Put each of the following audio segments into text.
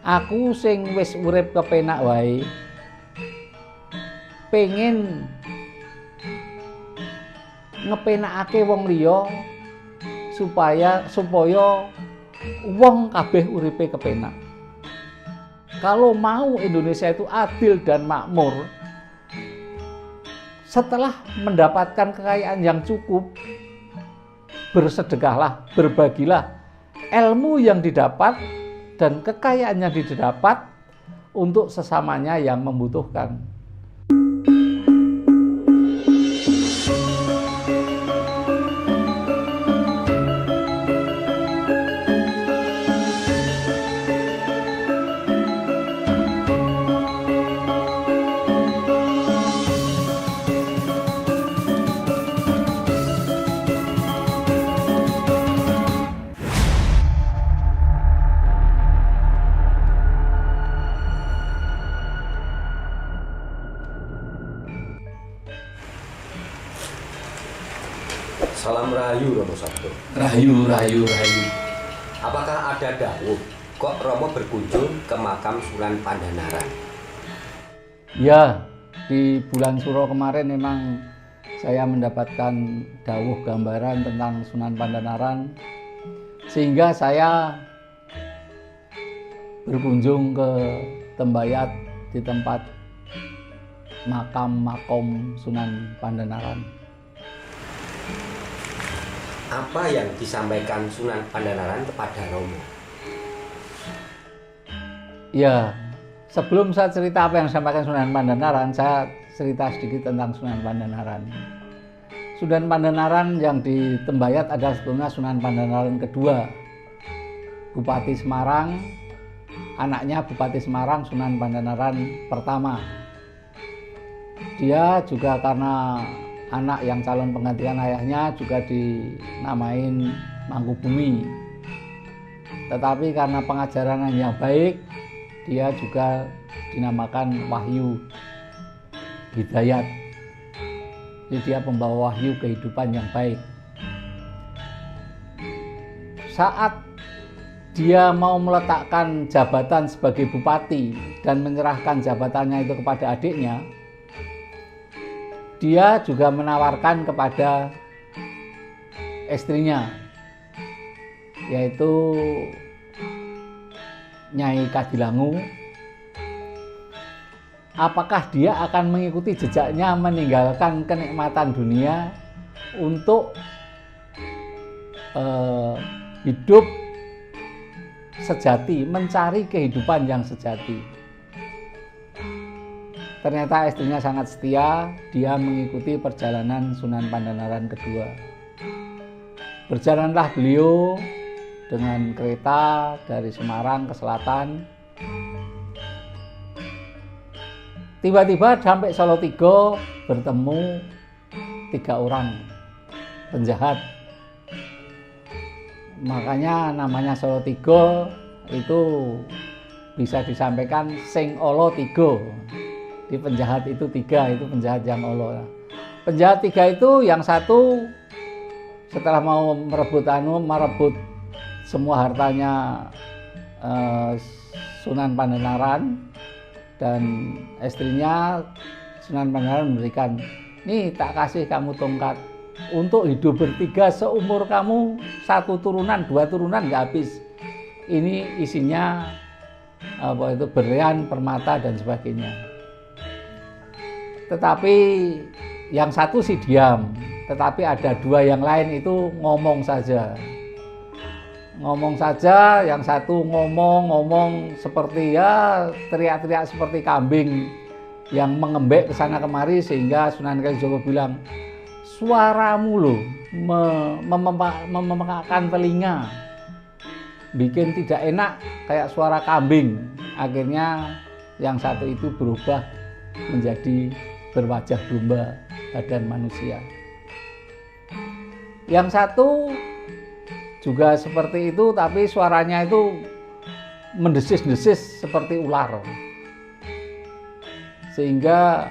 Aku sing wis urip kepenak wae pengen ngepenakake wong liya supaya wong kabeh uripe kepenak. Kalau mau Indonesia itu adil dan makmur, setelah mendapatkan kekayaan yang cukup, bersedekahlah, berbagilah ilmu yang didapat dan kekayaan yang didapat untuk sesamanya yang membutuhkan. Salam rahayu Romo Sabdo. Rahayu. Apakah ada dawuh kok Romo berkunjung ke makam Sunan Pandhanaran? Ya, di bulan Suro kemarin memang saya mendapatkan dawuh gambaran tentang Sunan Pandhanaran, sehingga saya berkunjung ke Tembayat di tempat makam makom Sunan Pandhanaran. Apa yang disampaikan Sunan Pandhanaran kepada Romo? Ya, sebelum saya cerita apa yang disampaikan Sunan Pandhanaran, saya cerita sedikit tentang Sunan Pandhanaran. Sunan Pandhanaran yang di Tembayat adalah sebelumnya Sunan Pandhanaran kedua, Bupati Semarang, anaknya Bupati Semarang Sunan Pandhanaran pertama. Dia juga karena anak yang calon penggantian ayahnya juga dinamain Mangkubumi. Tetapi karena pengajaran yang baik, dia juga dinamakan Wahyu Hidayat. Jadi dia pembawa wahyu kehidupan yang baik. Saat dia mau meletakkan jabatan sebagai bupati dan menyerahkan jabatannya itu kepada adiknya, dia juga menawarkan kepada istrinya, yaitu Nyai Kadilangu, apakah dia akan mengikuti jejaknya meninggalkan kenikmatan dunia untuk hidup sejati, mencari kehidupan yang sejati. Ternyata istrinya sangat setia, dia mengikuti perjalanan Sunan Pandhanaran kedua. Berjalanlah beliau dengan kereta dari Semarang ke selatan. Tiba-tiba sampai Solotigo bertemu 3 orang penjahat. Makanya namanya Solotigo itu bisa disampaikan sing olo tigo. Di penjahat itu 3, itu penjahat yang olo. Penjahat 3 itu yang satu setelah mau merebut semua hartanya Sunan Pandhanaran dan istrinya, Sunan Pandhanaran memberikan, nih tak kasih kamu tongkat untuk hidup bertiga seumur kamu, 1 turunan 2 turunan nggak habis. Ini isinya berlian, permata dan sebagainya. Tetapi yang satu sih diam, tetapi ada 2 yang lain itu ngomong saja. Yang satu ngomong seperti teriak-teriak seperti kambing yang mengembek ke sana kemari, sehingga Sunan Kalijogo bilang, suaramu loh memekakkan telinga, bikin tidak enak kayak suara kambing. Akhirnya yang satu itu berubah menjadi berwajah domba, badan manusia. Yang satu juga seperti itu, tapi suaranya itu mendesis-desis seperti ular. Sehingga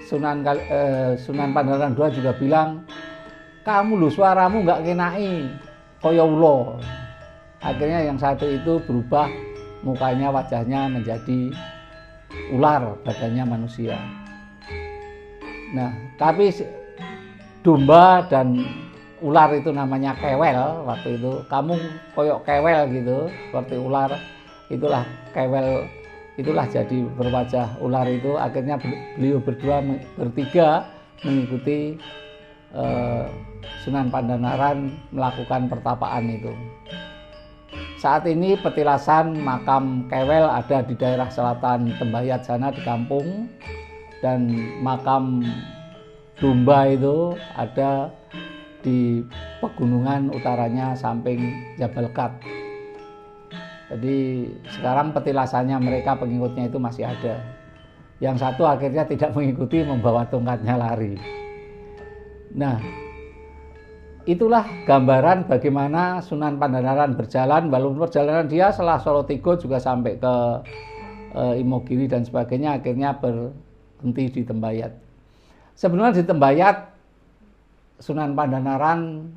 Sunan Pandhanaran II juga bilang, kamu loh suaramu nggak kenai koyo ulo. Akhirnya yang satu itu berubah mukanya, wajahnya menjadi ular, badannya manusia. Nah, tapi domba dan ular itu namanya kewel waktu itu. Kamu koyok kewel gitu, seperti ular. Itulah kewel, itulah jadi berwajah ular itu. Akhirnya beliau berdua bertiga mengikuti Sunan Pandanaran melakukan pertapaan itu. Saat ini petilasan makam kewel ada di daerah selatan Tembayat sana di kampung, dan makam domba itu ada di pegunungan utaranya samping Jabal Kat. Jadi sekarang petilasannya mereka pengikutnya itu masih ada. Yang satu akhirnya tidak mengikuti, membawa tongkatnya lari. Nah, itulah gambaran bagaimana Sunan Pandanaran berjalan. Walaupun perjalanan dia setelah Solotigo juga sampai ke Imogiri dan sebagainya, akhirnya berhenti di Tembayat. Sebenarnya di Tembayat Sunan Pandanaran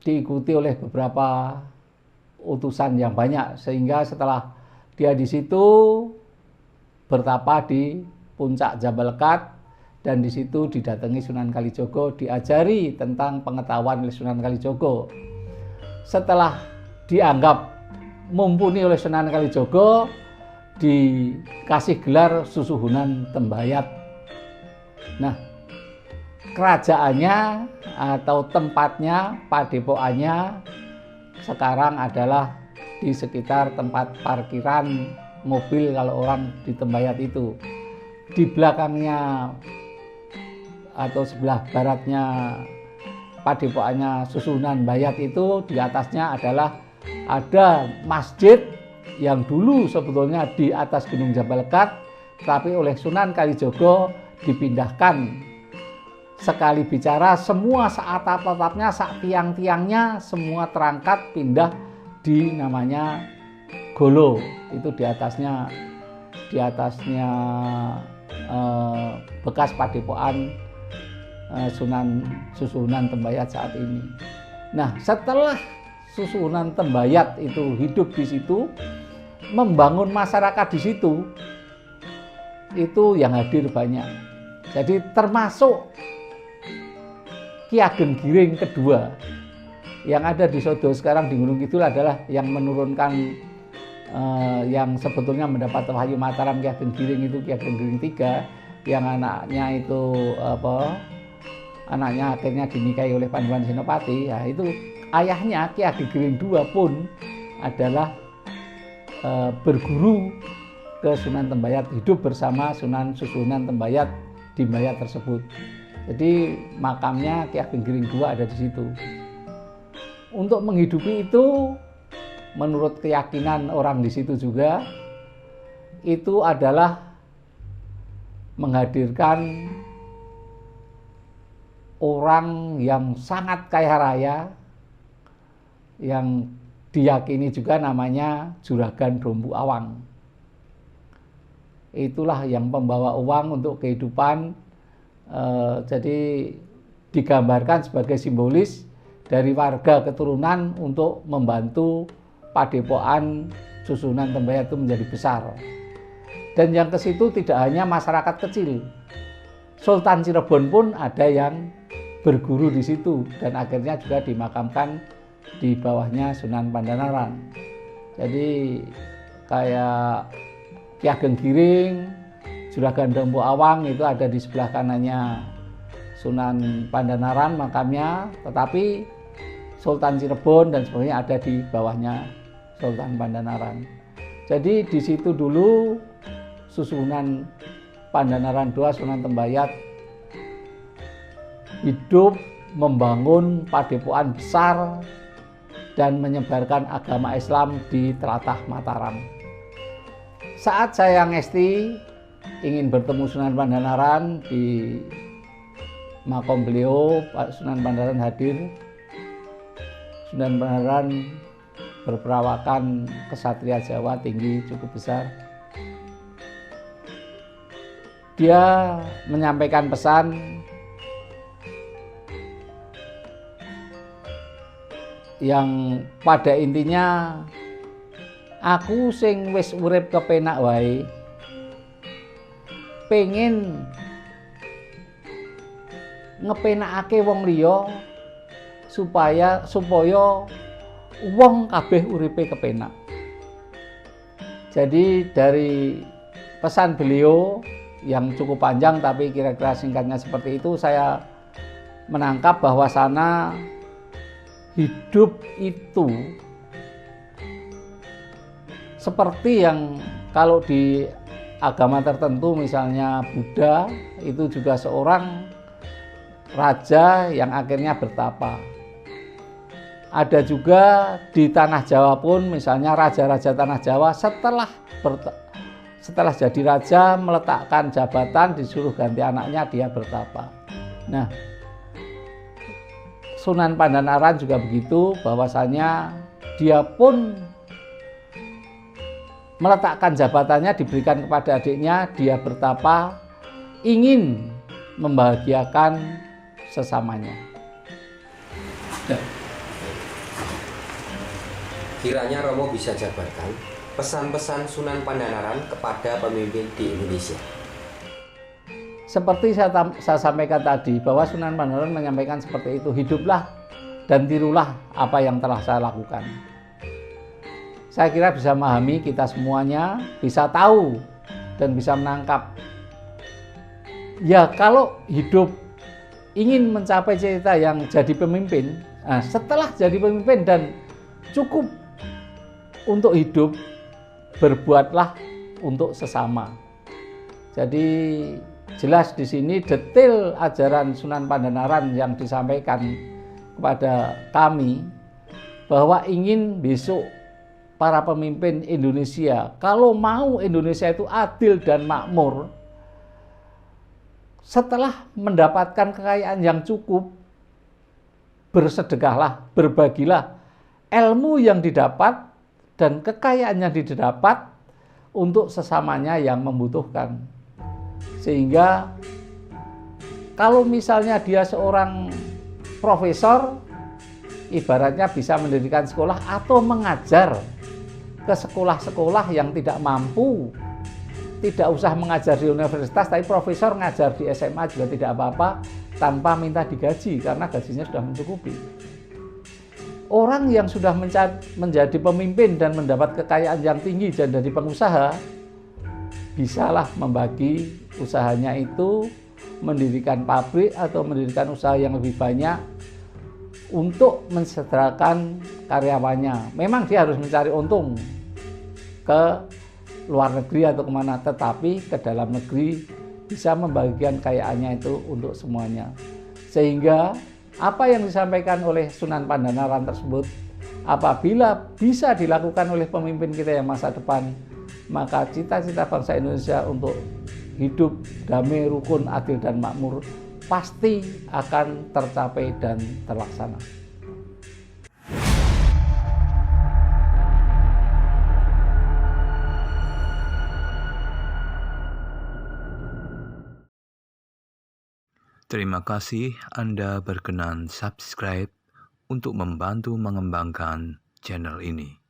diikuti oleh beberapa utusan yang banyak, sehingga setelah dia di situ bertapa di puncak Jabal Kat, dan di situ didatangi Sunan Kalijogo, diajari tentang pengetahuan oleh Sunan Kalijogo. Setelah dianggap mumpuni oleh Sunan Kalijogo, dikasih gelar Susuhunan Tembayat. Nah, kerajaannya atau tempatnya, padepokannya sekarang adalah di sekitar tempat parkiran mobil kalau orang di Tembayat itu. Di belakangnya atau sebelah baratnya padepokannya Susuhunan Bayat itu, di atasnya adalah ada masjid yang dulu sebetulnya di atas Gunung Jabal Kat, tapi oleh Sunan Kalijogo dipindahkan. Sekali bicara semua atap-atapnya, tiang-tiangnya semua terangkat pindah di namanya Golo. Itu di atasnya bekas padepokan Susuhunan Tembayat saat ini. Nah, setelah Susuhunan Tembayat itu hidup di situ, membangun masyarakat di situ, itu yang hadir banyak. Jadi termasuk Ki Ageng Giring kedua yang ada di Sodo sekarang di Gunung Kidul adalah yang menurunkan yang sebetulnya mendapat wahyu Mataram. Ki Ageng Giring itu Ki Ageng Giring III, yang anaknya itu anaknya akhirnya dinikahi oleh Panduan Senopati. Ya, itu ayahnya Ki Ageng Giring II pun adalah berguru ke Sunan Tembayat, hidup bersama Sunan Susuhunan Tembayat di Bayat tersebut. Jadi makamnya Ki Ageng Giring II ada di situ. Untuk menghidupi itu, menurut keyakinan orang di situ juga, itu adalah menghadirkan orang yang sangat kaya raya, yang diyakini juga namanya Juragan Dompu Awang. Itulah yang pembawa uang untuk kehidupan. Jadi digambarkan sebagai simbolis dari warga keturunan untuk membantu padepokan Susuhunan Tembayat itu menjadi besar. Dan yang ke situ tidak hanya masyarakat kecil, Sultan Cirebon pun ada yang berguru di situ, dan akhirnya juga dimakamkan di bawahnya Sunan Pandanaran. Jadi kayak Ki Ageng Giring, Juragan Dompu Awang itu ada di sebelah kanannya Sunan Pandanaran makamnya, tetapi Sultan Cirebon dan sebagainya ada di bawahnya Sultan Pandanaran. Jadi di situ dulu Susuhunan Pandanaran II, Sunan Tembayat hidup membangun padepokan besar dan menyebarkan agama Islam di tlatah Mataram. Saat saya ngesti ingin bertemu Sunan Pandanaran di makom beliau, Pak Sunan Pandanaran hadir. Sunan Pandanaran berperawakan kesatria Jawa tinggi, cukup besar. Dia menyampaikan pesan yang pada intinya aku sing wis urip kepenak wae pengen ngepenakake wong liya supaya wong kabeh uripe kepenak. Jadi dari pesan beliau yang cukup panjang tapi kira-kira singkatnya seperti itu, saya menangkap bahwasana hidup itu seperti yang kalau di agama tertentu misalnya Buddha itu juga seorang raja yang akhirnya bertapa. Ada juga di tanah Jawa pun misalnya raja-raja tanah Jawa setelah jadi raja meletakkan jabatan disuruh ganti anaknya dia bertapa. Nah, Sunan Pandhanaran juga begitu, bahwasanya dia pun meletakkan jabatannya diberikan kepada adiknya, dia bertapa ingin membahagiakan sesamanya. Kiranya Romo bisa jabarkan pesan-pesan Sunan Pandhanaran kepada pemimpin di Indonesia. Seperti saya sampaikan tadi, bahwa Sunan Pandhanaran menyampaikan seperti itu, hiduplah dan tirulah apa yang telah saya lakukan. Saya kira bisa memahami, kita semuanya bisa tahu dan bisa menangkap. Ya kalau hidup ingin mencapai cita yang jadi pemimpin, setelah jadi pemimpin dan cukup untuk hidup, berbuatlah untuk sesama. Jadi jelas di sini detail ajaran Sunan Pandhanaran yang disampaikan kepada kami, bahwa ingin besok para pemimpin Indonesia, kalau mau Indonesia itu adil dan makmur, setelah mendapatkan kekayaan yang cukup, bersedekahlah, berbagilah ilmu yang didapat dan kekayaan yang didapat untuk sesamanya yang membutuhkan. Sehingga kalau misalnya dia seorang profesor, ibaratnya bisa mendirikan sekolah atau mengajar ke sekolah-sekolah yang tidak mampu, tidak usah mengajar di universitas, tapi profesor ngajar di SMA juga tidak apa-apa tanpa minta digaji karena gajinya sudah mencukupi. Orang yang sudah menjadi pemimpin dan mendapat kekayaan yang tinggi dan jadi pengusaha, bisalah membagi usahanya itu, mendirikan pabrik atau mendirikan usaha yang lebih banyak untuk mensejahterakan karyawannya. Memang dia harus mencari untung ke luar negeri atau kemana, tetapi ke dalam negeri bisa membagikan kekayaannya itu untuk semuanya. Sehingga apa yang disampaikan oleh Sunan Pandhanaran tersebut, apabila bisa dilakukan oleh pemimpin kita yang masa depan, maka cita-cita bangsa Indonesia untuk hidup damai, rukun, adil, dan makmur pasti akan tercapai dan terlaksana. Terima kasih Anda berkenan subscribe untuk membantu mengembangkan channel ini.